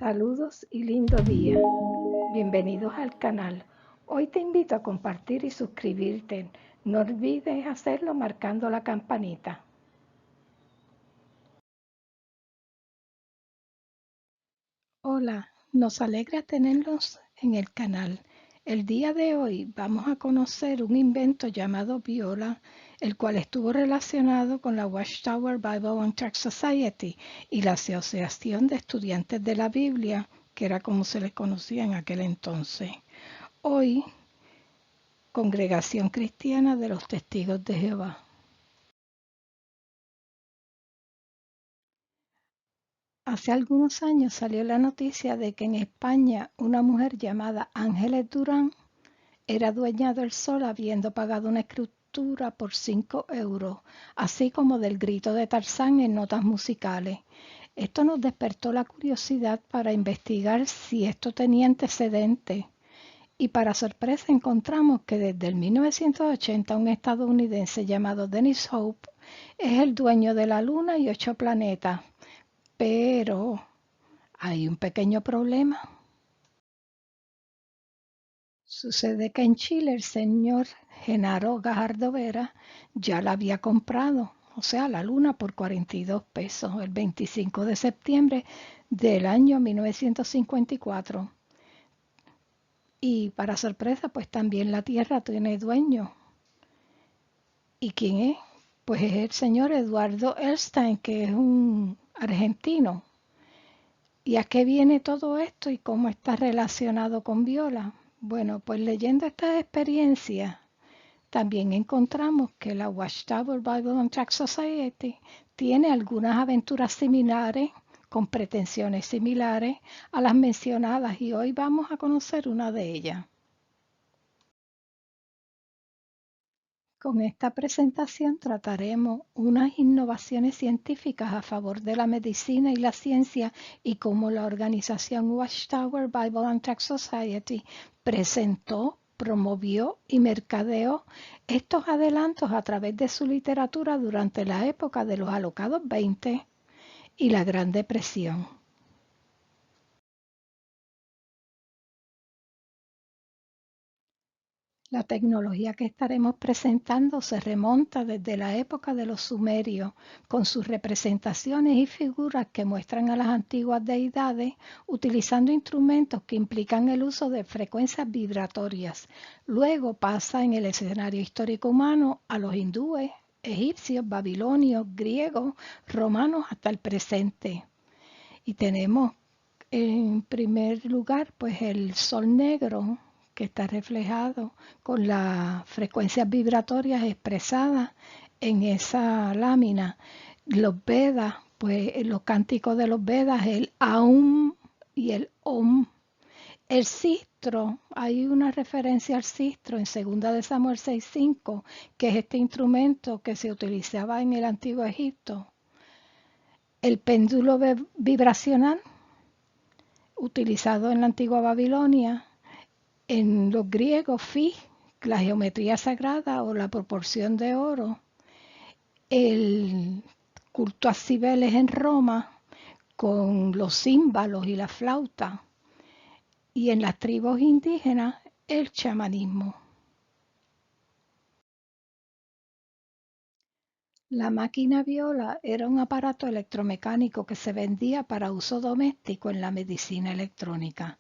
Saludos y lindo día. Bienvenidos al canal. Hoy te invito a compartir y suscribirte. No olvides hacerlo marcando la campanita. Hola, nos alegra tenerlos en el canal. El día de hoy vamos a conocer un invento llamado Viola, el cual estuvo relacionado con la Watchtower Bible and Tract Society y la Asociación de Estudiantes de la Biblia, que era como se les conocía en aquel entonces. Hoy, Congregación Cristiana de los Testigos de Jehová. Hace algunos años salió la noticia de que en España una mujer llamada Ángeles Durán era dueña del sol habiendo pagado una escritura por 5 euros, así como del grito de Tarzán en notas musicales. Esto nos despertó la curiosidad para investigar si esto tenía antecedentes. Y para sorpresa encontramos que desde el 1980 un estadounidense llamado Dennis Hope es el dueño de la Luna y 8 planetas. Pero hay un pequeño problema. Sucede que en Chile el señor Genaro Gajardo Vera ya la había comprado, o sea, la luna por 42 pesos el 25 de septiembre del año 1954. Y para sorpresa, pues también la Tierra tiene dueño. ¿Y quién es? Pues es el señor Eduardo Elstein, que es un argentino. ¿Y a qué viene todo esto y cómo está relacionado con Viola? Bueno, pues leyendo estas experiencias, también encontramos que la Watchtower Bible and Tract Society tiene algunas aventuras similares, con pretensiones similares a las mencionadas, y hoy vamos a conocer una de ellas. Con esta presentación trataremos unas innovaciones científicas a favor de la medicina y la ciencia y cómo la organización Watchtower Bible and Tract Society presentó, promovió y mercadeó estos adelantos a través de su literatura durante la época de los alocados 20 y la Gran Depresión. La tecnología que estaremos presentando se remonta desde la época de los sumerios, con sus representaciones y figuras que muestran a las antiguas deidades utilizando instrumentos que implican el uso de frecuencias vibratorias. Luego pasa en el escenario histórico humano a los hindúes, egipcios, babilonios, griegos, romanos hasta el presente. Y tenemos en primer lugar, pues el sol negro, que está reflejado con las frecuencias vibratorias expresadas en esa lámina. Los Vedas, pues los cánticos de los Vedas, el Aum y el Om. El sistro, hay una referencia al sistro en 2 de Samuel 6:5, que es este instrumento que se utilizaba en el antiguo Egipto. El péndulo vibracional, utilizado en la antigua Babilonia, en los griegos, Fi, la geometría sagrada o la proporción de oro, el culto a Cibeles en Roma con los címbalos y la flauta, y en las tribus indígenas el chamanismo. La máquina viola era un aparato electromecánico que se vendía para uso doméstico en la medicina electrónica.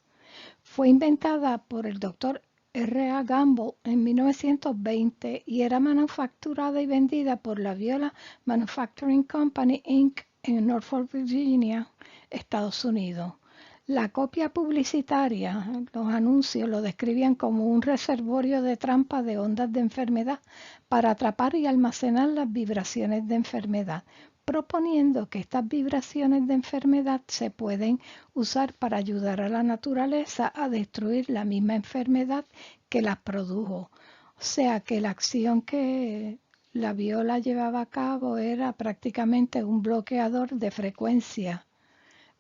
Fue inventada por el doctor R. A. Gamble en 1920 y era manufacturada y vendida por la Viola Manufacturing Company Inc. en Norfolk, Virginia, Estados Unidos. La copia publicitaria, los anuncios lo describían como un reservorio de trampa de ondas de enfermedad para atrapar y almacenar las vibraciones de enfermedad, proponiendo que estas vibraciones de enfermedad se pueden usar para ayudar a la naturaleza a destruir la misma enfermedad que las produjo. O sea que la acción que la viola llevaba a cabo era prácticamente un bloqueador de frecuencia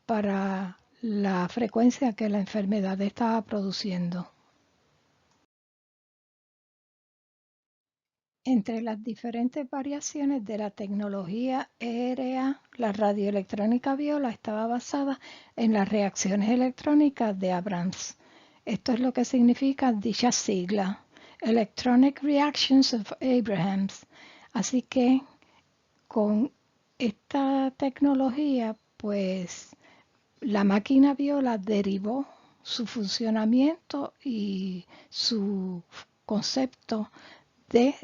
para la frecuencia que la enfermedad estaba produciendo. Entre las diferentes variaciones de la tecnología ERA, la radioelectrónica viola estaba basada en las reacciones electrónicas de Abrams. Esto es lo que significa dicha sigla, Electronic Reactions of Abrams. Así que con esta tecnología, pues la máquina viola derivó su funcionamiento y su concepto de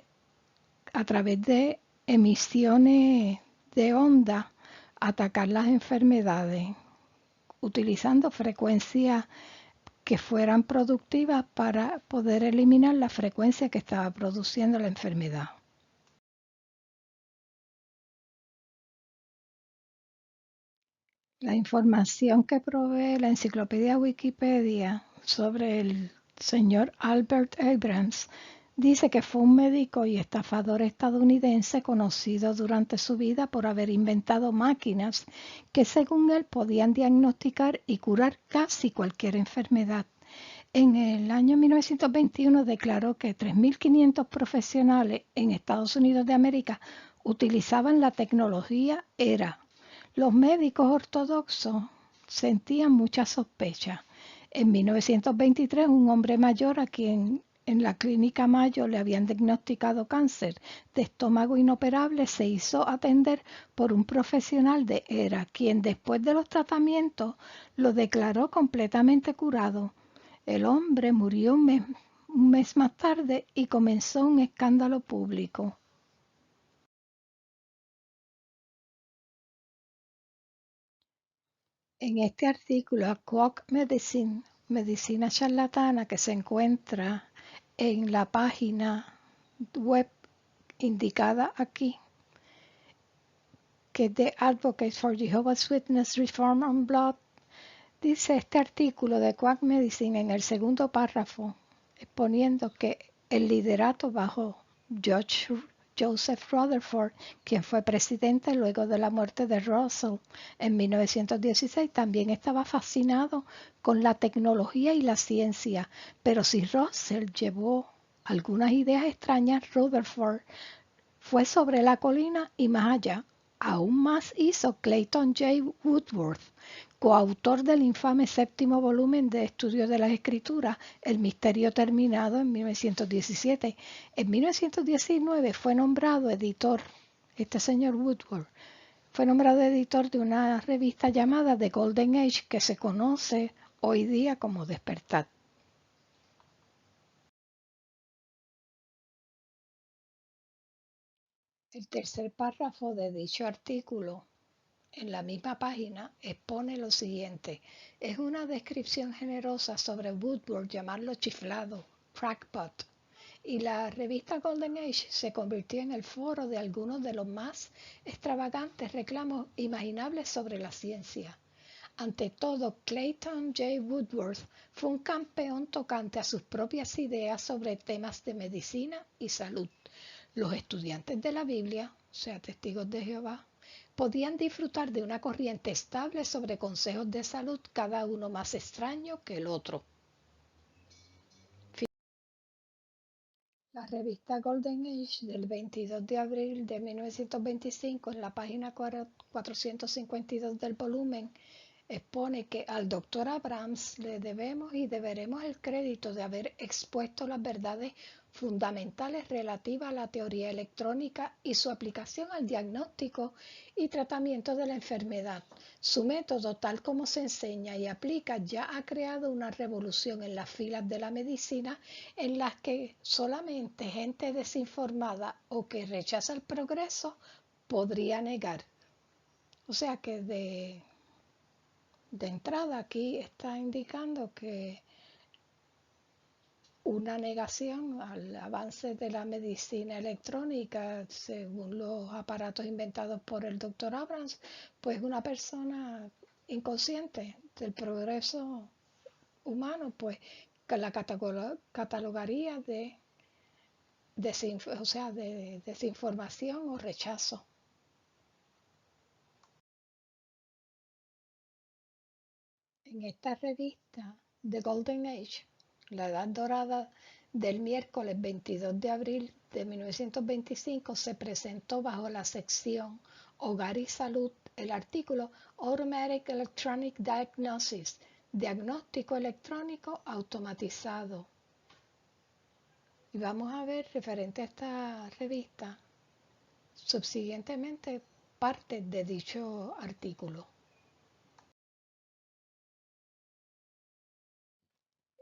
a través de emisiones de onda atacar las enfermedades, utilizando frecuencias que fueran productivas para poder eliminar la frecuencia que estaba produciendo la enfermedad. La información que provee la enciclopedia Wikipedia sobre el señor Albert Abrams dice que fue un médico y estafador estadounidense conocido durante su vida por haber inventado máquinas que según él podían diagnosticar y curar casi cualquier enfermedad. En el año 1921 declaró que 3.500 profesionales en Estados Unidos de América utilizaban la tecnología ERA. Los médicos ortodoxos sentían mucha sospecha. En 1923, un hombre mayor a quien en la clínica Mayo le habían diagnosticado cáncer de estómago inoperable se hizo atender por un profesional de ERA, quien después de los tratamientos lo declaró completamente curado. El hombre murió un mes más tarde y comenzó un escándalo público. En este artículo, Quack Medicine, medicina charlatana, que se encuentra en la página web indicada aquí, que es de Advocates for Jehovah's Witness Reform on Blood, dice este artículo de Quack Medicine en el segundo párrafo, exponiendo que el liderato bajo George Joseph Rutherford, quien fue presidente luego de la muerte de Russell en 1916, también estaba fascinado con la tecnología y la ciencia, pero si Russell llevó algunas ideas extrañas, Rutherford fue sobre la colina y más allá. Aún más hizo Clayton J. Woodworth, coautor del infame séptimo volumen de Estudios de las Escrituras, El Misterio Terminado, en 1917. En 1919 fue nombrado editor, este señor Woodworth, fue nombrado editor de una revista llamada The Golden Age, que se conoce hoy día como Despertar. El tercer párrafo de dicho artículo en la misma página expone lo siguiente. Es una descripción generosa sobre Woodward, llamarlo chiflado, crackpot, y la revista Golden Age se convirtió en el foro de algunos de los más extravagantes reclamos imaginables sobre la ciencia. Ante todo, Clayton J. Woodworth fue un campeón tocante a sus propias ideas sobre temas de medicina y salud. Los estudiantes de la Biblia, o sea, testigos de Jehová, podían disfrutar de una corriente estable sobre consejos de salud, cada uno más extraño que el otro. La revista Golden Age del 22 de abril de 1925, en la página 452 del volumen, expone que al doctor Abrams le debemos y deberemos el crédito de haber expuesto las verdades fundamentales relativas a la teoría electrónica y su aplicación al diagnóstico y tratamiento de la enfermedad. Su método, tal como se enseña y aplica, ya ha creado una revolución en las filas de la medicina en las que solamente gente desinformada o que rechaza el progreso podría negar. O sea que de entrada aquí está indicando que una negación al avance de la medicina electrónica según los aparatos inventados por el doctor Abrams, pues una persona inconsciente del progreso humano, pues que la catalogaría de, o sea, de desinformación o rechazo. En esta revista, The Golden Age, la edad dorada del miércoles 22 de abril de 1925 se presentó bajo la sección Hogar y Salud el artículo Automatic Electronic Diagnosis, diagnóstico electrónico automatizado. Y vamos a ver, referente a esta revista, subsiguientemente parte de dicho artículo.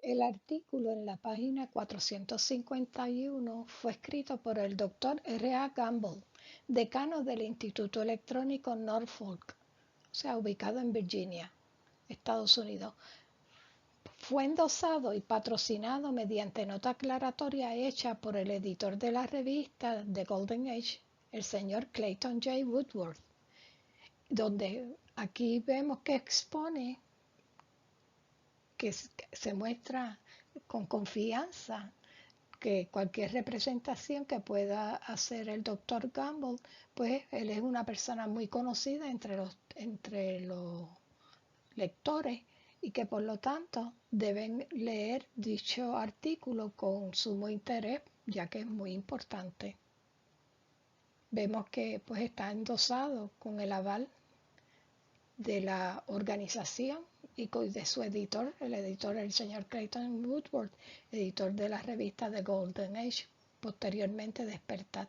El artículo en la página 451 fue escrito por el Dr. R.A. Gamble, decano del Instituto Electrónico Norfolk, o sea, ubicado en Virginia, Estados Unidos. Fue endosado y patrocinado mediante nota aclaratoria hecha por el editor de la revista The Golden Age, el señor Clayton J. Woodworth, donde aquí vemos que expone que se muestra con confianza que cualquier representación que pueda hacer el Dr. Gamble, pues él es una persona muy conocida entre los lectores y que por lo tanto deben leer dicho artículo con sumo interés, ya que es muy importante. Vemos que pues está endosado con el aval de la organización y de su editor, el señor Clayton Woodworth, editor de la revista The Golden Age, posteriormente Despertar.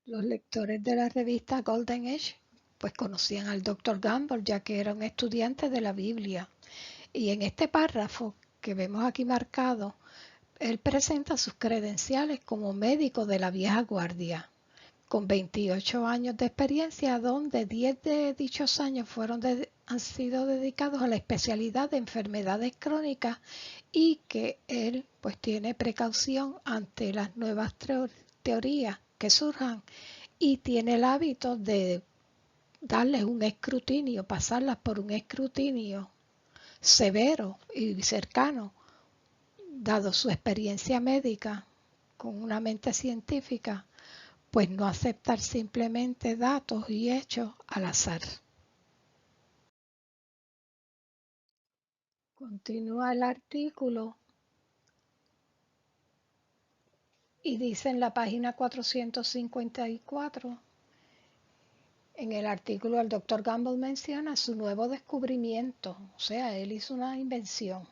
Los lectores de la revista Golden Age pues conocían al Dr. Gamble, ya que era un estudiante de la Biblia. Y en este párrafo que vemos aquí marcado, él presenta sus credenciales como médico de la vieja guardia, con 28 años de experiencia, donde 10 de dichos años han sido dedicados a la especialidad de enfermedades crónicas y que él pues tiene precaución ante las nuevas teorías que surjan y tiene el hábito de darles un escrutinio, pasarlas por un escrutinio severo y cercano, dado su experiencia médica con una mente científica, pues no aceptar simplemente datos y hechos al azar. Continúa el artículo y dice en la página 454, en el artículo el Dr. Gamble menciona su nuevo descubrimiento, o sea, él hizo una invención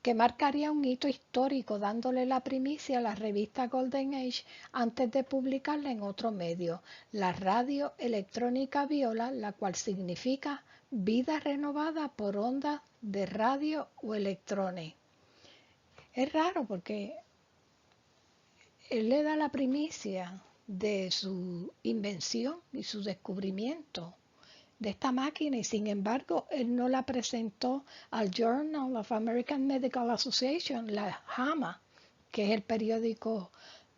que marcaría un hito histórico dándole la primicia a la revista Golden Age antes de publicarla en otro medio, la radio electrónica viola, la cual significa vida renovada por ondas de radio o electrones. Es raro porque él le da la primicia de su invención y su descubrimiento de esta máquina y sin embargo él no la presentó al Journal of American Medical Association, la JAMA, que es el periódico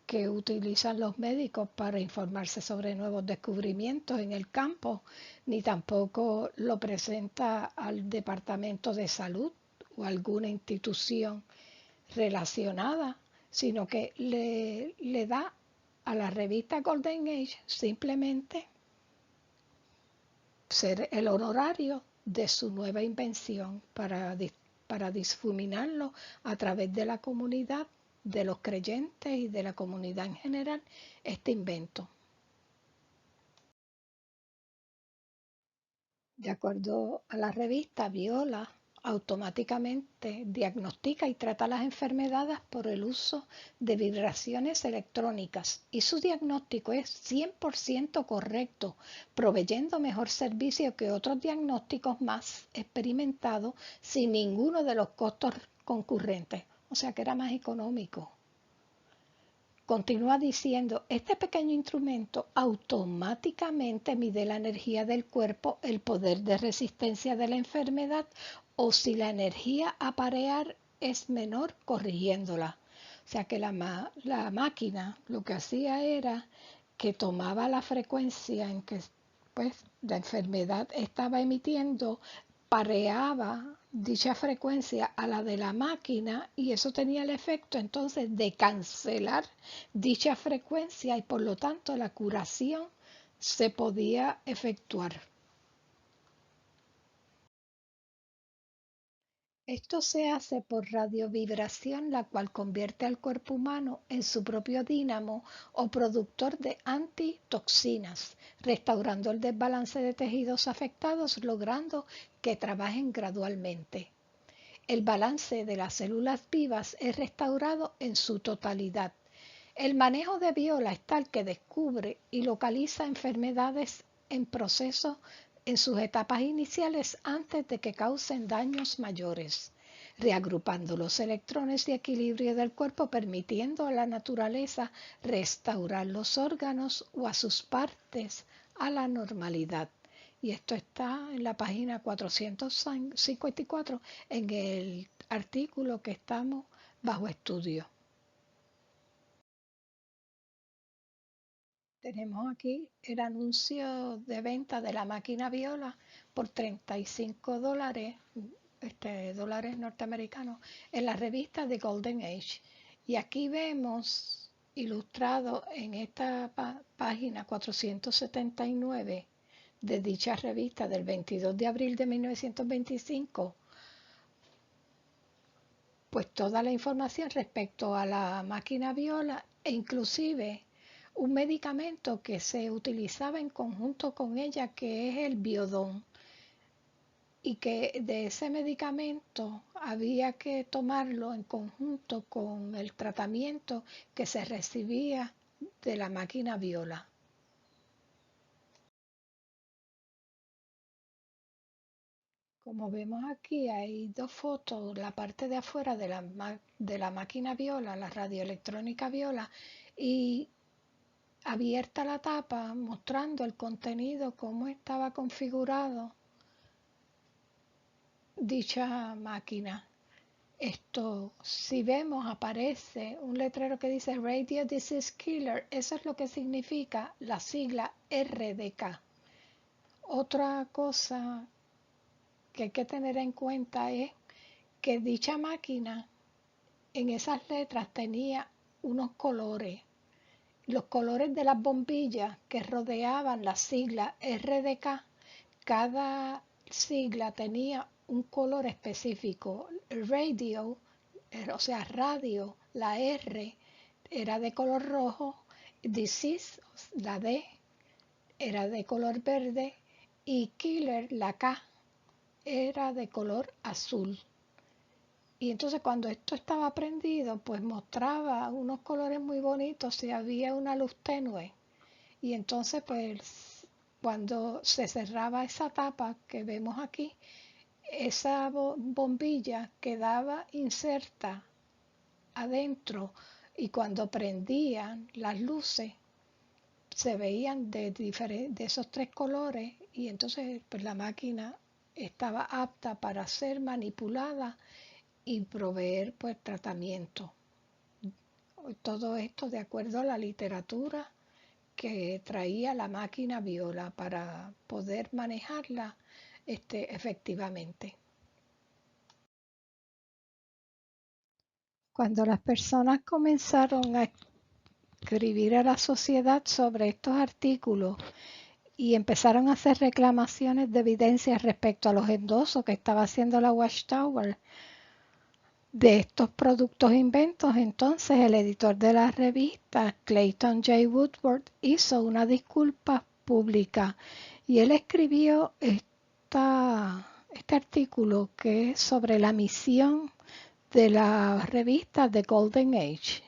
que utilizan los médicos para informarse sobre nuevos descubrimientos en el campo, ni tampoco lo presenta al Departamento de Salud o alguna institución relacionada, sino que le da a la revista Golden Age simplemente ser el honorario de su nueva invención para difuminarlo a través de la comunidad, de los creyentes y de la comunidad en general, este invento. De acuerdo a la revista, Viola automáticamente diagnostica y trata las enfermedades por el uso de vibraciones electrónicas y su diagnóstico es 100% correcto, proveyendo mejor servicio que otros diagnósticos más experimentados sin ninguno de los costos concurrentes, o sea que era más económico. Continúa diciendo, este pequeño instrumento automáticamente mide la energía del cuerpo, el poder de resistencia de la enfermedad o si la energía a parear es menor, corrigiéndola. O sea que la máquina lo que hacía era que tomaba la frecuencia en que pues, la enfermedad estaba emitiendo, pareaba dicha frecuencia a la de la máquina y eso tenía el efecto entonces de cancelar dicha frecuencia y por lo tanto la curación se podía efectuar. Esto se hace por radiovibración, la cual convierte al cuerpo humano en su propio dínamo o productor de antitoxinas, restaurando el desbalance de tejidos afectados, logrando que trabajen gradualmente. El balance de las células vivas es restaurado en su totalidad. El manejo de viola es tal que descubre y localiza enfermedades en proceso en sus etapas iniciales antes de que causen daños mayores, reagrupando los electrones de equilibrio del cuerpo, permitiendo a la naturaleza restaurar los órganos o a sus partes a la normalidad. Y esto está en la página 454 en el artículo que estamos bajo estudio. Tenemos aquí el anuncio de venta de la máquina Viola por $35, dólares norteamericanos, en la revista The Golden Age. Y aquí vemos ilustrado en esta página 479 de dicha revista del 22 de abril de 1925, pues toda la información respecto a la máquina Viola e inclusive un medicamento que se utilizaba en conjunto con ella, que es el Biodón, y que de ese medicamento había que tomarlo en conjunto con el tratamiento que se recibía de la máquina Viola. Como vemos aquí, hay dos fotos, la parte de afuera de la máquina Viola, la radioelectrónica Viola, y abierta la tapa mostrando el contenido, cómo estaba configurado dicha máquina. Esto, si vemos, aparece un letrero que dice Radio Disease Killer. Eso es lo que significa la sigla RDK. Otra cosa que hay que tener en cuenta es que dicha máquina en esas letras tenía unos colores. Los colores de las bombillas que rodeaban la sigla RDK, cada sigla tenía un color específico. Radio, o sea, radio, la R era de color rojo, disease, la D, era de color verde y killer, la K, era de color azul. Y entonces cuando esto estaba prendido, pues mostraba unos colores muy bonitos si había una luz tenue. Y entonces pues cuando se cerraba esa tapa que vemos aquí, esa bombilla quedaba inserta adentro y cuando prendían las luces se veían de esos tres colores y entonces pues, la máquina estaba apta para ser manipulada y proveer pues tratamiento. Todo esto de acuerdo a la literatura que traía la máquina Viola para poder manejarla efectivamente. Cuando las personas comenzaron a escribir a la sociedad sobre estos artículos y empezaron a hacer reclamaciones de evidencia respecto a los endosos que estaba haciendo la Watchtower de estos productos e inventos, entonces el editor de la revista, Clayton J. Woodward, hizo una disculpa pública y él escribió este artículo que es sobre la misión de la revista The Golden Age.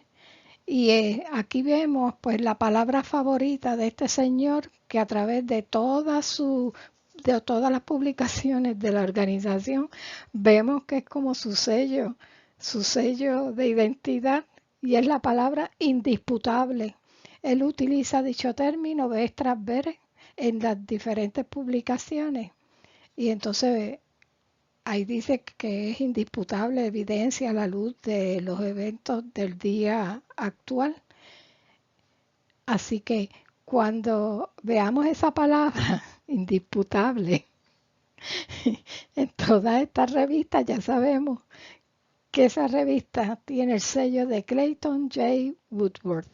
Y aquí vemos pues la palabra favorita de este señor que a través de de todas las publicaciones de la organización vemos que es como su sello de identidad y es la palabra indisputable. Él utiliza dicho término vez tras vez en las diferentes publicaciones y entonces ahí dice que es indisputable evidencia a la luz de los eventos del día actual. Así que cuando veamos esa palabra indisputable en todas estas revistas, ya sabemos que esa revista tiene el sello de Clayton J. Woodward.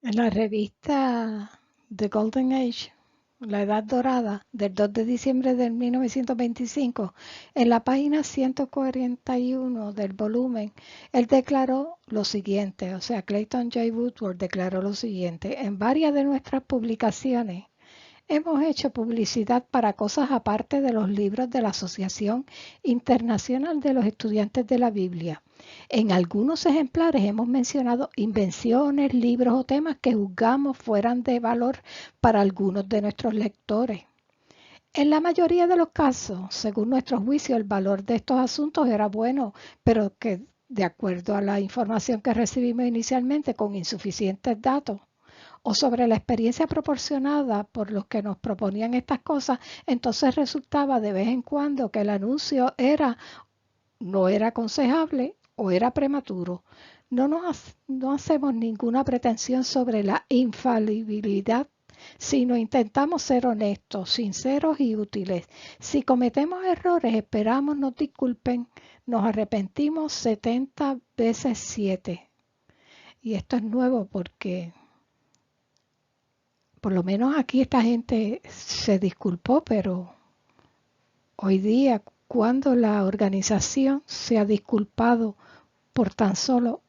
En la revista The Golden Age La Edad Dorada, del 2 de diciembre de 1925, en la página 141 del volumen, él declaró lo siguiente, o sea, Clayton J. Woodward declaró lo siguiente: en varias de nuestras publicaciones hemos hecho publicidad para cosas aparte de los libros de la Asociación Internacional de los Estudiantes de la Biblia. En algunos ejemplares hemos mencionado invenciones, libros o temas que juzgamos fueran de valor para algunos de nuestros lectores. En la mayoría de los casos, según nuestro juicio, el valor de estos asuntos era bueno, pero que de acuerdo a la información que recibimos inicialmente con insuficientes datos, o sobre la experiencia proporcionada por los que nos proponían estas cosas, entonces resultaba de vez en cuando que el anuncio no era aconsejable o era prematuro. No hacemos ninguna pretensión sobre la infalibilidad, sino intentamos ser honestos, sinceros y útiles. Si cometemos errores, esperamos nos disculpen, nos arrepentimos 70 veces 7. Y esto es nuevo porque por lo menos aquí esta gente se disculpó, pero hoy día, cuando la organización se ha disculpado por tan solo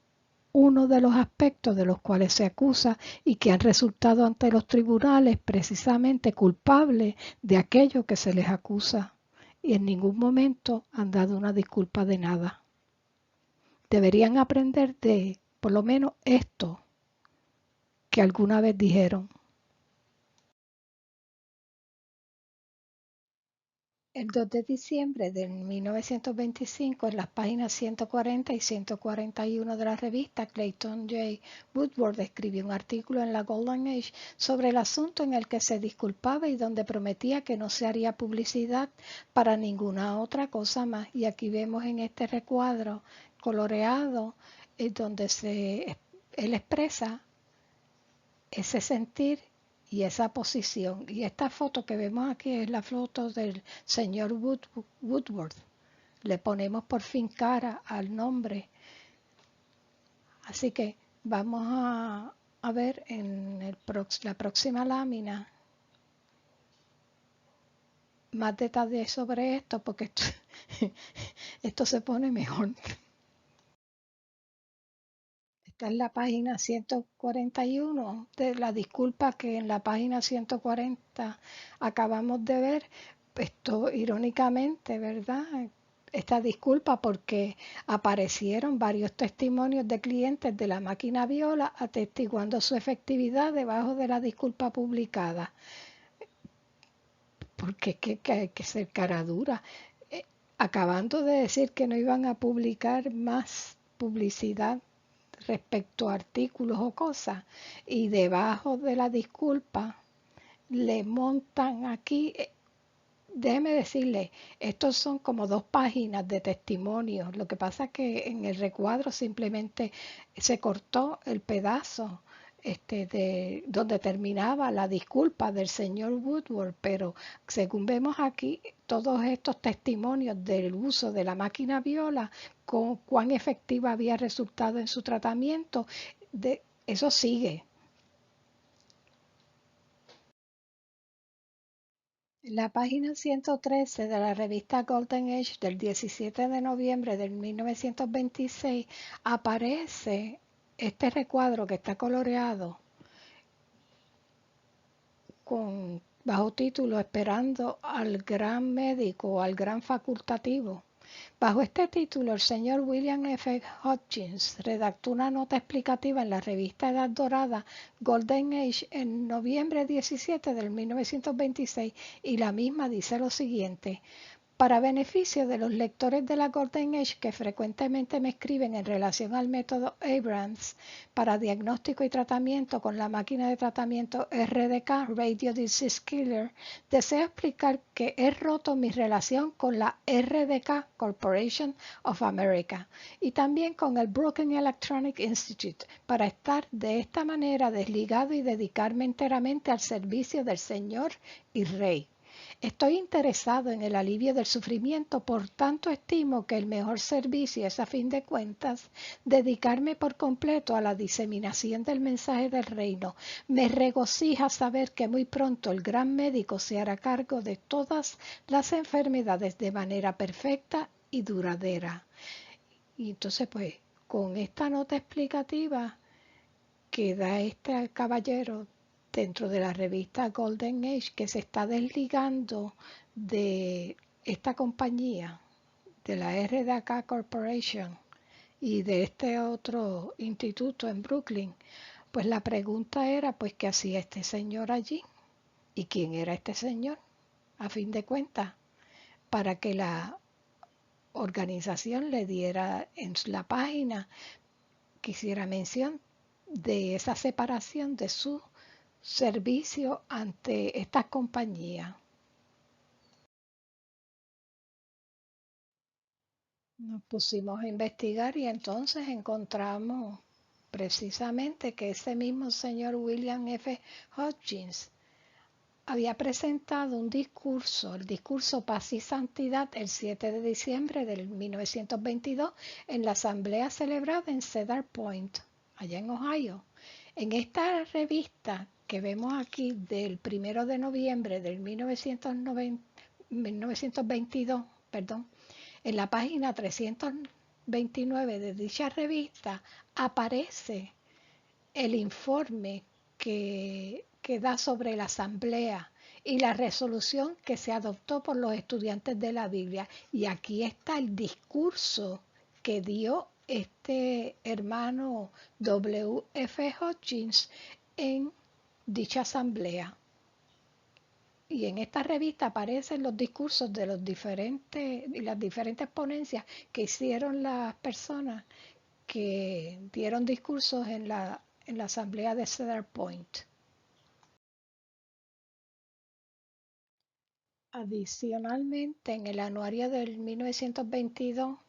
uno de los aspectos de los cuales se acusa y que han resultado ante los tribunales precisamente culpables de aquello que se les acusa, y en ningún momento han dado una disculpa de nada. Deberían aprender de por lo menos esto que alguna vez dijeron. El 2 de diciembre de 1925, en las páginas 140 y 141 de la revista, Clayton J. Woodward escribió un artículo en la Golden Age sobre el asunto, en el que se disculpaba y donde prometía que no se haría publicidad para ninguna otra cosa más. Y aquí vemos en este recuadro coloreado donde él expresa ese sentir y esa posición. Y esta foto que vemos aquí es la foto del señor Woodward. Le ponemos por fin cara al nombre. Así que vamos a ver en la próxima lámina más detalles sobre esto, porque esto se pone mejor. Está en la página 141 de la disculpa que en la página 140 acabamos de ver. Esto irónicamente, ¿verdad? Esta disculpa porque aparecieron varios testimonios de clientes de la máquina Viola atestiguando su efectividad debajo de la disculpa publicada. Porque es que hay que ser cara dura. Acabando de decir que no iban a publicar más publicidad respecto a artículos o cosas, y debajo de la disculpa le montan aquí, déjeme decirle, estos son como 2 páginas de testimonios. Lo que pasa es que en el recuadro simplemente se cortó el pedazo de donde terminaba la disculpa del señor Woodward, pero según vemos aquí, todos estos testimonios del uso de la máquina Viola, con cuán efectiva había resultado en su tratamiento, eso sigue. La página 113 de la revista Golden Age del 17 de noviembre de 1926 aparece este recuadro que está coloreado bajo título Esperando al gran médico o al gran facultativo. Bajo este título, el señor William F. Hopkins redactó una nota explicativa en la revista Edad Dorada Golden Age en noviembre 17 de 1926, y la misma dice lo siguiente: para beneficio de los lectores de la Golden Age que frecuentemente me escriben en relación al método Abrams para diagnóstico y tratamiento con la máquina de tratamiento RDK, Radio Disease Killer, deseo explicar que he roto mi relación con la RDK Corporation of America y también con el Broken Electronic Institute, para estar de esta manera desligado y dedicarme enteramente al servicio del Señor y Rey. Estoy interesado en el alivio del sufrimiento, por tanto estimo que el mejor servicio es, a fin de cuentas, dedicarme por completo a la diseminación del mensaje del reino. Me regocija saber que muy pronto el gran médico se hará cargo de todas las enfermedades de manera perfecta y duradera. Y entonces, pues, con esta nota explicativa que da este caballero dentro de la revista Golden Age, que se está desligando de esta compañía, de la RDK Corporation y de este otro instituto en Brooklyn, pues la pregunta era, pues, ¿qué hacía este señor allí? ¿Y quién era este señor? A fin de cuentas, para que la organización le diera en la página que hiciera mención de esa separación de su servicio ante estas compañías. Nos pusimos a investigar y entonces encontramos precisamente que ese mismo señor William F. Hodgins había presentado un discurso, el discurso Paz y Santidad, el 7 de diciembre de 1922 en la asamblea celebrada en Cedar Point, allá en Ohio. En esta revista que vemos aquí del 1 de noviembre del 1922, en la página 329 de dicha revista aparece el informe que da sobre la asamblea y la resolución que se adoptó por los estudiantes de la Biblia. Y aquí está el discurso que dio este hermano W. F. Hodgins en dicha asamblea. Y en esta revista aparecen los discursos de las diferentes ponencias que hicieron las personas que dieron discursos en la asamblea de Cedar Point. Adicionalmente, en el anuario del 1922,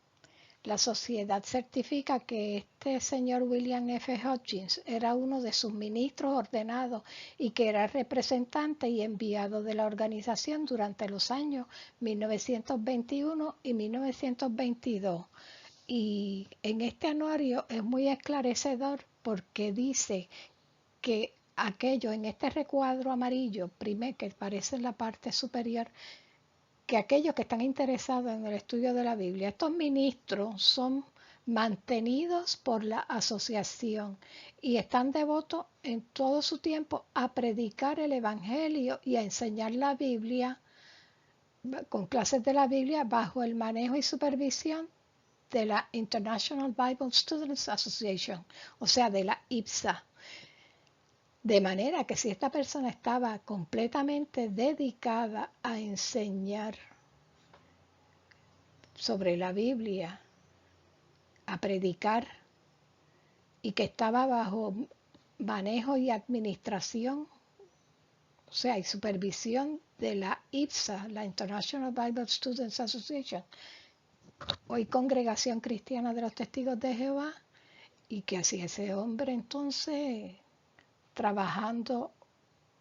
la sociedad certifica que este señor William F. Hodgins era uno de sus ministros ordenados y que era representante y enviado de la organización durante los años 1921 y 1922. Y en este anuario es muy esclarecedor porque dice que aquello en este recuadro amarillo, que aparece en la parte superior, que aquellos que están interesados en el estudio de la Biblia, estos ministros son mantenidos por la asociación y están devotos en todo su tiempo a predicar el Evangelio y a enseñar la Biblia con clases de la Biblia bajo el manejo y supervisión de la International Bible Students Association, o sea, de la IBSA. De manera que si esta persona estaba completamente dedicada a enseñar sobre la Biblia, a predicar, y que estaba bajo manejo y administración, o sea, y supervisión de la IBSA, la International Bible Students Association, hoy Congregación Cristiana de los Testigos de Jehová, y que hacía ese hombre entonces trabajando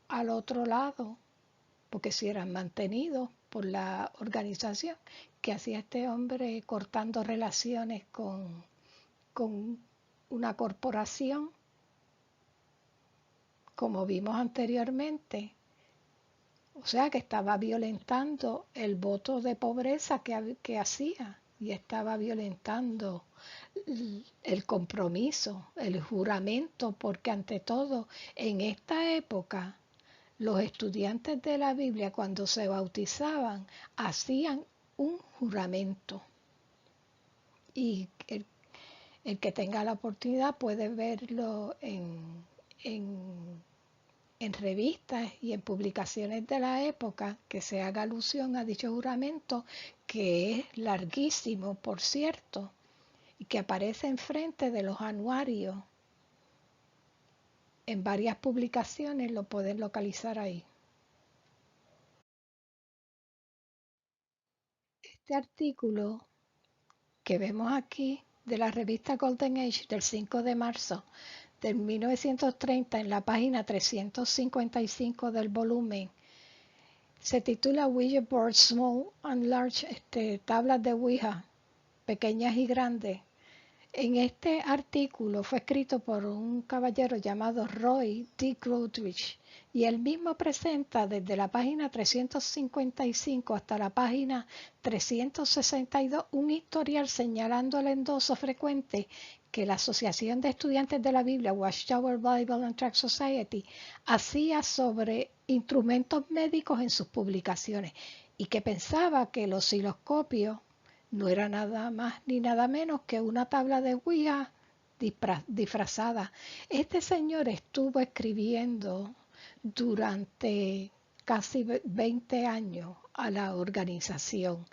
al otro lado, porque si eran mantenidos por la organización, que hacía este hombre cortando relaciones con una corporación, como vimos anteriormente. O sea que estaba violentando el voto de pobreza que hacía y estaba violentando el compromiso, el juramento, porque ante todo en esta época los estudiantes de la Biblia cuando se bautizaban hacían un juramento y el que tenga la oportunidad puede verlo en revistas y en publicaciones de la época que se haga alusión a dicho juramento, que es larguísimo, por cierto, y que aparece enfrente de los anuarios. En varias publicaciones lo pueden localizar ahí. Este artículo que vemos aquí de la revista Golden Age del 5 de marzo de 1930 en la página 355 del volumen Se titula Ouija Board Small and Large, tablas de Ouija, pequeñas y grandes. En este artículo fue escrito por un caballero llamado Roy D. Goodrich y él mismo presenta desde la página 355 hasta la página 362 un historial señalando el endoso frecuente que la Asociación de Estudiantes de la Biblia, Watchtower Bible and Tract Society, hacía sobre instrumentos médicos en sus publicaciones y que pensaba que el osciloscopio no era nada más ni nada menos que una tabla de Ouija disfrazada. Este señor estuvo escribiendo durante casi 20 años a la organización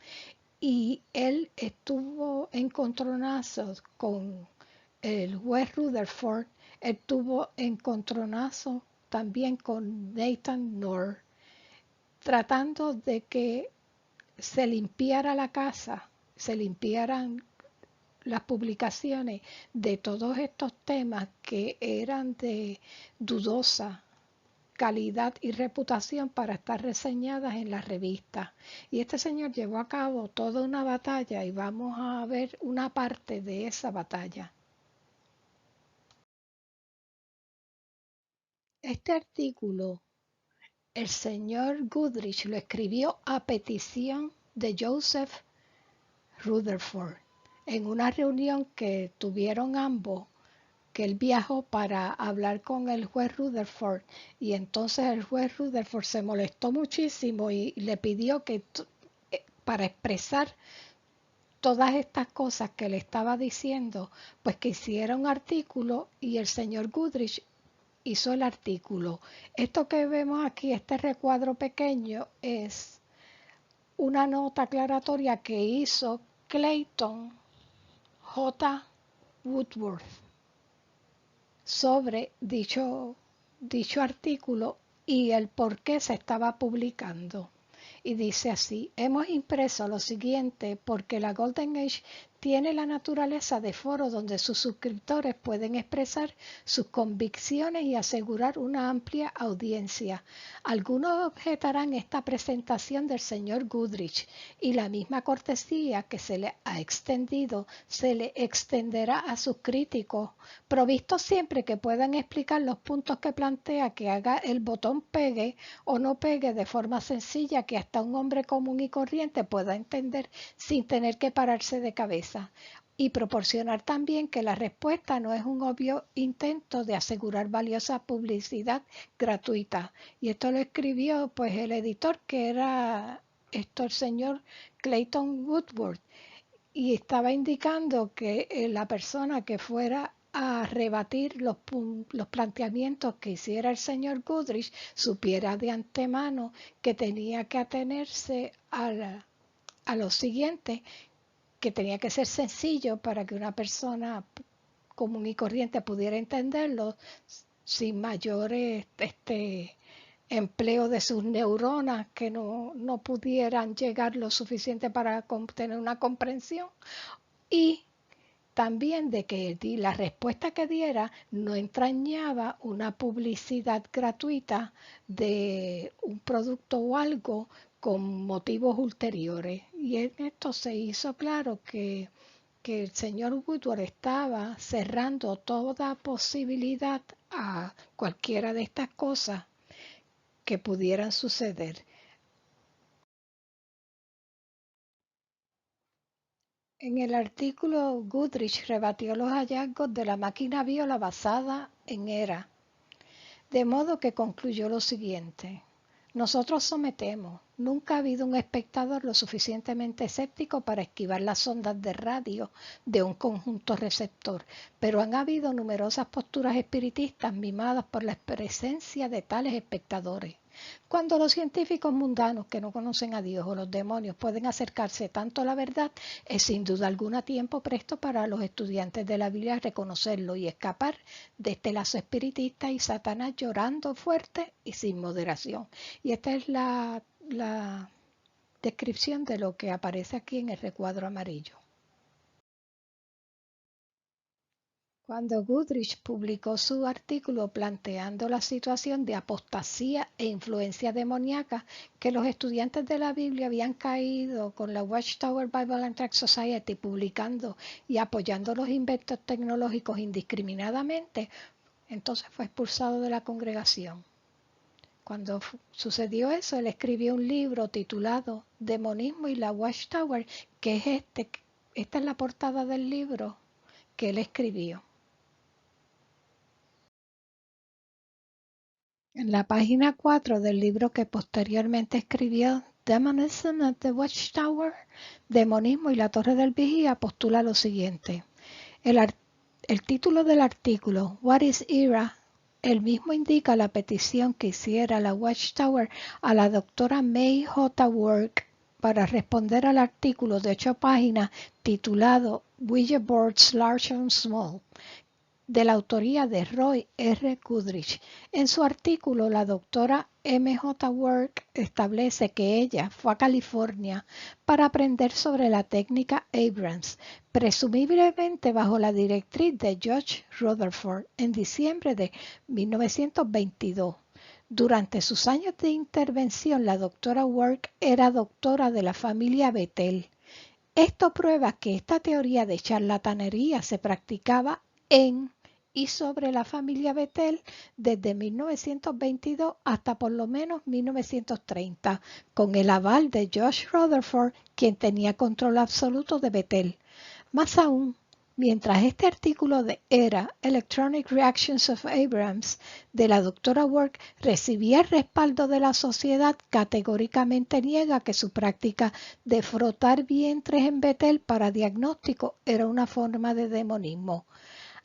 y él estuvo en encontronazos con el juez Rutherford, estuvo en encontronazo también con Nathan Knorr, tratando de que se limpiara la casa, se limpiaran las publicaciones de todos estos temas que eran de dudosa calidad y reputación para estar reseñadas en las revistas. Y este señor llevó a cabo toda una batalla y vamos a ver una parte de esa batalla. Este artículo el señor Goodrich lo escribió a petición de Joseph Rutherford en una reunión que tuvieron ambos, que él viajó para hablar con el juez Rutherford y entonces el juez Rutherford se molestó muchísimo y le pidió que para expresar todas estas cosas que le estaba diciendo, pues que hiciera un artículo y el señor Goodrich hizo el artículo. Esto que vemos aquí, este recuadro pequeño, es una nota aclaratoria que hizo Clayton J. Woodworth sobre dicho artículo y el por qué se estaba publicando. Y dice así: hemos impreso lo siguiente porque la Golden Age tiene la naturaleza de foro donde sus suscriptores pueden expresar sus convicciones y asegurar una amplia audiencia. Algunos objetarán esta presentación del señor Goodrich y la misma cortesía que se le ha extendido se le extenderá a sus críticos, provistos siempre que puedan explicar los puntos que plantea, que haga el botón pegue o no pegue de forma sencilla que hasta un hombre común y corriente pueda entender sin tener que pararse de cabeza. Y proporcionar también que la respuesta no es un obvio intento de asegurar valiosa publicidad gratuita. Y esto lo escribió pues el editor, que era el señor Clayton Woodward, y estaba indicando que la persona que fuera a rebatir los planteamientos que hiciera el señor Goodrich supiera de antemano que tenía que atenerse a lo siguiente, que tenía que ser sencillo para que una persona común y corriente pudiera entenderlo sin mayores empleo de sus neuronas que no pudieran llegar lo suficiente para tener una comprensión, y también de que la respuesta que diera no entrañaba una publicidad gratuita de un producto o algo con motivos ulteriores. Y en esto se hizo claro que el señor Woodward estaba cerrando toda posibilidad a cualquiera de estas cosas que pudieran suceder. En el artículo, Goodrich rebatió los hallazgos de la máquina Viola basada en ERA, de modo que concluyó lo siguiente: nosotros sometemos. Nunca ha habido un espectador lo suficientemente escéptico para esquivar las ondas de radio de un conjunto receptor, pero han habido numerosas posturas espiritistas mimadas por la presencia de tales espectadores. Cuando los científicos mundanos que no conocen a Dios o los demonios pueden acercarse tanto a la verdad, es sin duda alguna tiempo presto para los estudiantes de la Biblia reconocerlo y escapar de este lazo espiritista y Satanás llorando fuerte y sin moderación. Y esta es la descripción de lo que aparece aquí en el recuadro amarillo. Cuando Goodrich publicó su artículo planteando la situación de apostasía e influencia demoníaca que los estudiantes de la Biblia habían caído con la Watchtower Bible and Tract Society publicando y apoyando los inventos tecnológicos indiscriminadamente, entonces fue expulsado de la congregación. Cuando sucedió eso, él escribió un libro titulado Demonismo y la Watchtower, que es esta es la portada del libro que él escribió. En la página 4 del libro que posteriormente escribió, Demonism at the Watchtower, Demonismo y la Torre del Vigía, postula lo siguiente. El título del artículo, What is Era? El mismo indica la petición que hiciera la Watchtower a la doctora May J. Work para responder al artículo de 8 páginas titulado Ouija Boards Large and Small, de la autoría de Roy R. Goodrich. En su artículo, la doctora M. J. Work establece que ella fue a California para aprender sobre la técnica Abrams, presumiblemente bajo la directriz de George Rutherford, en diciembre de 1922. Durante sus años de intervención, la doctora Work era doctora de la familia Bethel. Esto prueba que esta teoría de charlatanería se practicaba en y sobre la familia Bethel desde 1922 hasta por lo menos 1930, con el aval de Josh Rutherford, quien tenía control absoluto de Bethel. Más aún, mientras este artículo de ERA, Electronic Reactions of Abrams, de la doctora Work, recibía el respaldo de la sociedad, categóricamente niega que su práctica de frotar vientres en Bethel para diagnóstico era una forma de demonismo,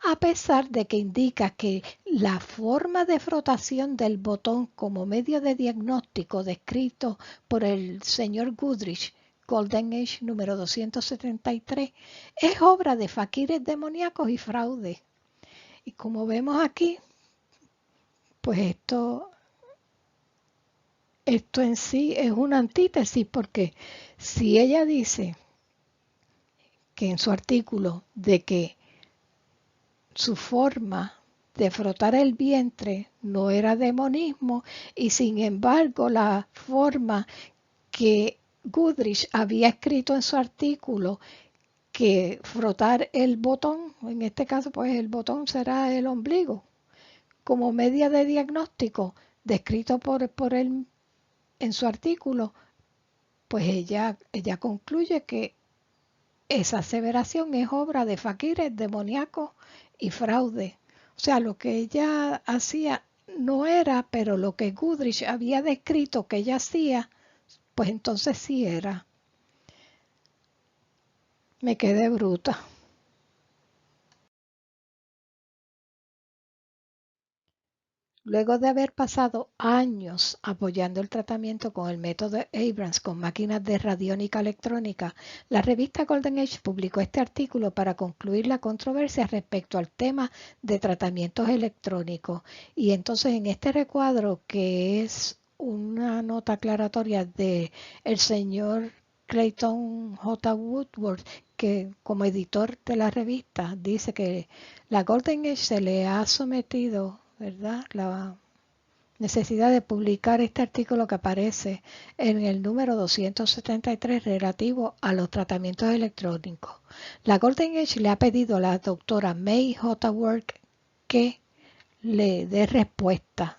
a pesar de que indica que la forma de frotación del botón como medio de diagnóstico descrito por el señor Goodrich, Golden Age número 273, es obra de faquires demoníacos y fraude. Y como vemos aquí, pues esto en sí es una antítesis, porque si ella dice que en su artículo de que su forma de frotar el vientre no era demonismo, y sin embargo la forma que Goodrich había escrito en su artículo, que frotar el botón, en este caso pues el botón será el ombligo, como media de diagnóstico descrito por él en su artículo, pues ella concluye que esa aseveración es obra de faquires, demoníacos y fraude. O sea, lo que ella hacía no era, pero lo que Goodrich había descrito que ella hacía, pues entonces sí era. Me quedé bruta. Luego de haber pasado años apoyando el tratamiento con el método Abrams con máquinas de radiónica electrónica, la revista Golden Age publicó este artículo para concluir la controversia respecto al tema de tratamientos electrónicos. Y entonces en este recuadro, que es una nota aclaratoria de el señor Clayton J. Woodward, que como editor de la revista dice que la Golden Age se le ha sometido, ¿verdad?, la necesidad de publicar este artículo que aparece en el número 273 relativo a los tratamientos electrónicos. La Golden Age le ha pedido a la doctora May J. Work que le dé respuesta.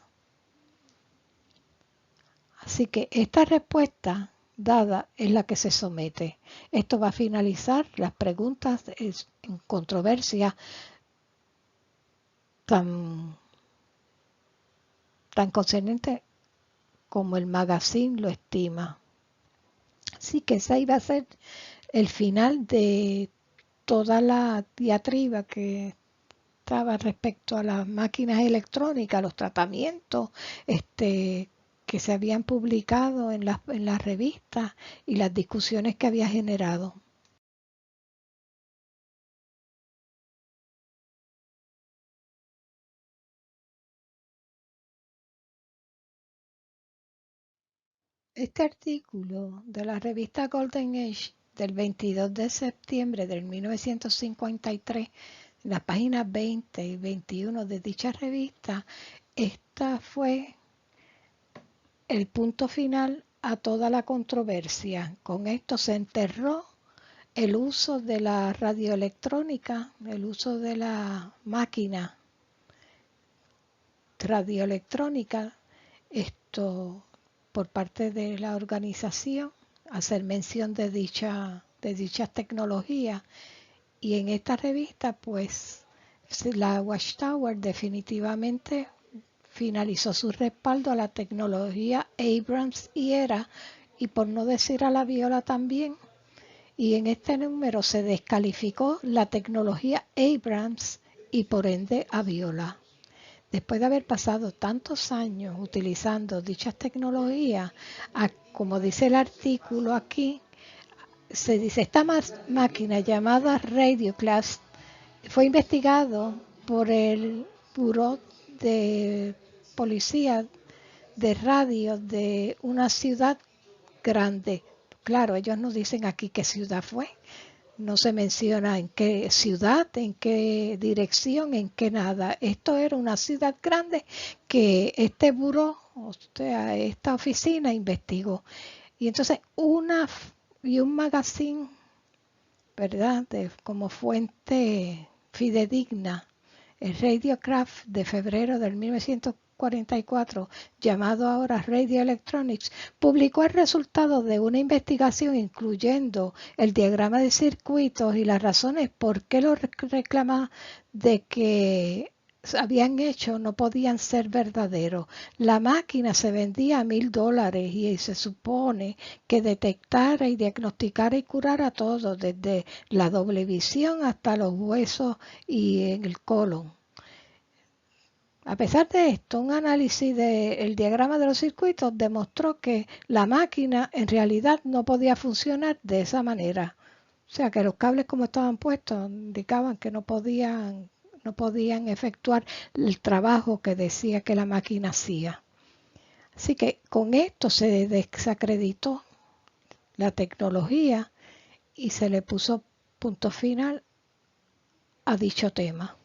Así que esta respuesta dada es la que se somete. Esto va a finalizar las preguntas en controversia tan, tan concerniente como el magazine lo estima. Así que esa iba a ser el final de toda la diatriba que estaba respecto a las máquinas electrónicas, los tratamientos que se habían publicado en las revistas y las discusiones que había generado. Este artículo de la revista Golden Age del 22 de septiembre de 1953 en las páginas 20 y 21 de dicha revista, esta fue el punto final a toda la controversia. Con esto se enterró el uso de la radioelectrónica, el uso de la máquina radioelectrónica, esto por parte de la organización, hacer mención de dichas tecnologías. Y en esta revista, pues, la Watchtower definitivamente finalizó su respaldo a la tecnología Abrams y ERA, y por no decir a la Viola también. Y en este número se descalificó la tecnología Abrams y por ende a Viola. Después de haber pasado tantos años utilizando dichas tecnologías, como dice el artículo aquí, se dice, esta máquina llamada Radio Class fue investigado por el Buró de Policía de Radio de una ciudad grande. Claro, ellos nos dicen aquí qué ciudad fue. No se menciona en qué ciudad, en qué dirección, en qué nada. Esto era una ciudad grande que este buró, o sea, esta oficina investigó. Y entonces un magazine, ¿verdad? Como fuente fidedigna, el Radiocraft de febrero del 1944, llamado ahora Radio Electronics, publicó el resultado de una investigación incluyendo el diagrama de circuitos y las razones por qué los reclamados de que habían hecho no podían ser verdaderos. La máquina se vendía a $1,000 y se supone que detectara y diagnosticara y curara todo, desde la doble visión hasta los huesos y en el colon. A pesar de esto, un análisis del diagrama de los circuitos demostró que la máquina en realidad no podía funcionar de esa manera. O sea, que los cables como estaban puestos indicaban que no podían efectuar el trabajo que decía que la máquina hacía. Así que con esto se desacreditó la tecnología y se le puso punto final a dicho tema.